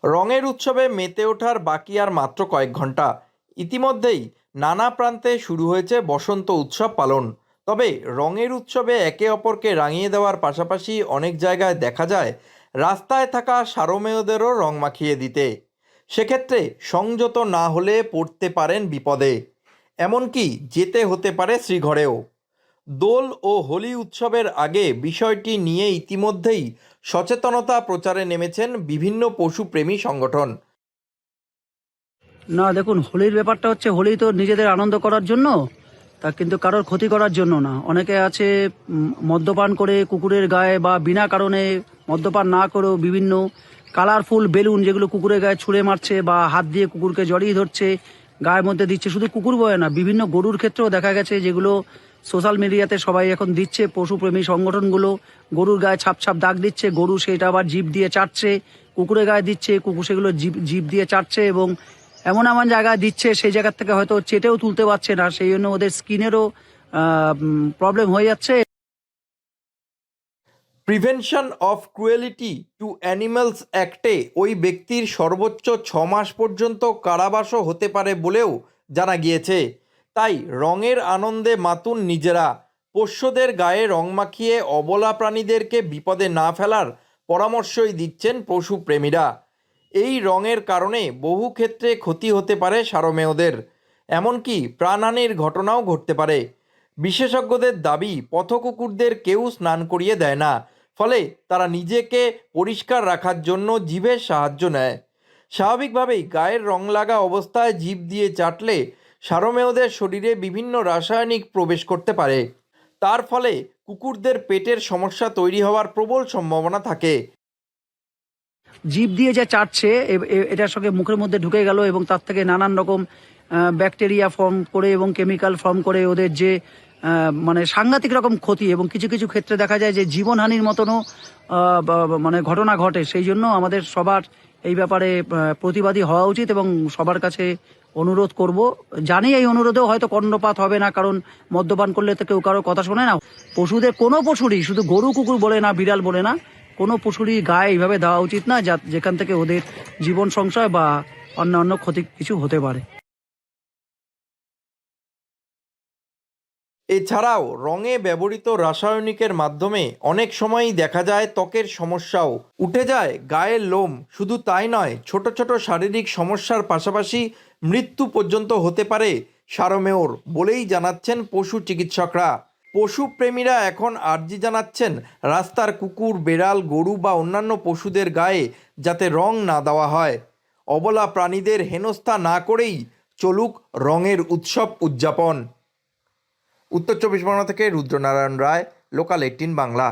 রঙের উৎসবে মেতে ওঠার বাকি আর মাত্র কয়েক ঘন্টা। ইতিমধ্যেই নানা প্রান্তে শুরু হয়েছে বসন্ত উৎসব পালন। তবে রঙের উৎসবে একে অপরকে রাঙিয়ে দেওয়ার পাশাপাশি অনেক জায়গায় দেখা যায় রাস্তায় থাকা সারমেয়দেরও রং মাখিয়ে দিতে। সেক্ষেত্রে সংযত না হলে পড়তে পারেন বিপদে, এমনকি যেতে হতে পারে শ্রীঘরেও। দোল ও হোলি উৎসবের আগে বিষয়টি নিয়ে ইতিমধ্যেই সচেতনতা প্রচারে নেমেছেন বিভিন্ন পশুপ্রেমী সংগঠন। না দেখুন, হোলির ব্যাপারটা হচ্ছে, হোলি তো নিজেদের আনন্দ করার জন্য, তা কিন্তু কারোর ক্ষতি করার জন্য না। অনেকে আছে মদ্যপান করে কুকুরের গায়ে বা বিনা কারণে মদ্যপান না করেও বিভিন্ন কালারফুল বেলুন যেগুলো কুকুরের গায়ে ছুঁড়ে মারছে বা হাত দিয়ে কুকুরকে জড়িয়ে ধরছে, গায়ের মধ্যে দিচ্ছে। শুধু কুকুর বয় না, বিভিন্ন গরুর ক্ষেত্রেও দেখা গেছে, যেগুলো সোশ্যাল মিডিয়াতে সবাই এখন দিচ্ছে। পশুপ্রেমী সংগঠনগুলো গরুর গায়ে ছাপ ছাপ দাগ দিচ্ছে, গরু সেটা আবার জিভ দিয়ে চাটছে, কুকুরের গায়ে দিচ্ছে, কুকুর সেগুলো জিভ দিয়ে চাটছে এবং এমন এমন জায়গায় দিচ্ছে সেই জায়গা থেকে হয়তো চেটেও তুলতে পারছে না, সেই জন্য ওদের স্কিনেরও প্রবলেম হয়ে যাচ্ছে। Prevention of cruelty to animals অ্যাক্টে ওই ব্যক্তির সর্বোচ্চ 6 মাস পর্যন্ত কারাবাসও হতে পারে বলেও জানা গিয়েছে। তাই রঙের আনন্দে মাতুন নিজেরা। পোষ্যদের গায়ে রং মাখিয়ে অবলা প্রাণীদেরকে বিপদে না ফেলার পরামর্শই দিচ্ছেন পশুপ্রেমীরা। এই রঙের কারণে বহু ক্ষেত্রে ক্ষতি হতে পারে সারমেয়দের, এমনকি প্রাণহানির ঘটনাও ঘটতে পারে। বিশেষজ্ঞদের দাবি, পথকুকুরদের কেউ স্নান করিয়ে দেয় না, ফলে তারা নিজেকে পরিষ্কার রাখার জন্য জিভের সাহায্য নেয়। স্বাভাবিকভাবেই গায়ের রং লাগা অবস্থায় জিভ দিয়ে চাটলে সারমেয়দের শরীরে বিভিন্ন রাসায়নিক প্রবেশ করতে পারে। তার ফলে কুকুরদের পেটের সমস্যা তৈরি হওয়ার প্রবল সম্ভাবনা থাকে। জিভ দিয়ে যে চাটছে, এটার সঙ্গে মুখের মধ্যে ঢুকে গেল এবং তার থেকে নানান রকম ব্যাকটেরিয়া ফর্ম করে এবং কেমিক্যাল ফর্ম করে ওদের যে মানে সাংঘাতিক রকম ক্ষতি, এবং কিছু কিছু ক্ষেত্রে দেখা যায় যে জীবনহানির মতনও মানে ঘটনা ঘটে। সেই জন্য আমাদের সবার এই ব্যাপারে প্রতিবাদী হওয়া উচিত এবং সবার কাছে অনুরোধ করব। জানি এই অনুরোধেও হয়তো কর্ণপাত হবে না, কারণ মদ্যপান করলে তো কেউ কারোর কথা শোনে না। পশুদের, কোনো পশুরই, শুধু গরু কুকুর বলে না, বিড়াল বলে না, কোনো পশুরই গায়ে এইভাবে দেওয়া উচিত না, যেখান থেকে ওদের জীবন সংশয় বা অন্যান্য ক্ষতি কিছু হতে পারে। এছাড়াও রঙে ব্যবহৃত রাসায়নিকের মাধ্যমে অনেক সময়ই দেখা যায় ত্বকের সমস্যাও, উঠে যায় গায়ের লোম। শুধু তাই নয়, ছোট ছোট শারীরিক সমস্যার পাশাপাশি মৃত্যু পর্যন্ত হতে পারে সারমেয়র বলেই জানাচ্ছেন পশু চিকিৎসকরা। পশুপ্রেমীরা এখন আর্জি জানাচ্ছেন রাস্তার কুকুর, বেড়াল, গরু বা অন্যান্য পশুদের গায়ে যাতে রং না দেওয়া হয়। অবলা প্রাণীদের হেনস্থা না করেই চলুক রঙের উৎসব উদযাপন। উত্তর 24 পরগনা থেকে রুদ্রনারায়ণ রায়, লোকাল 18 বাংলা।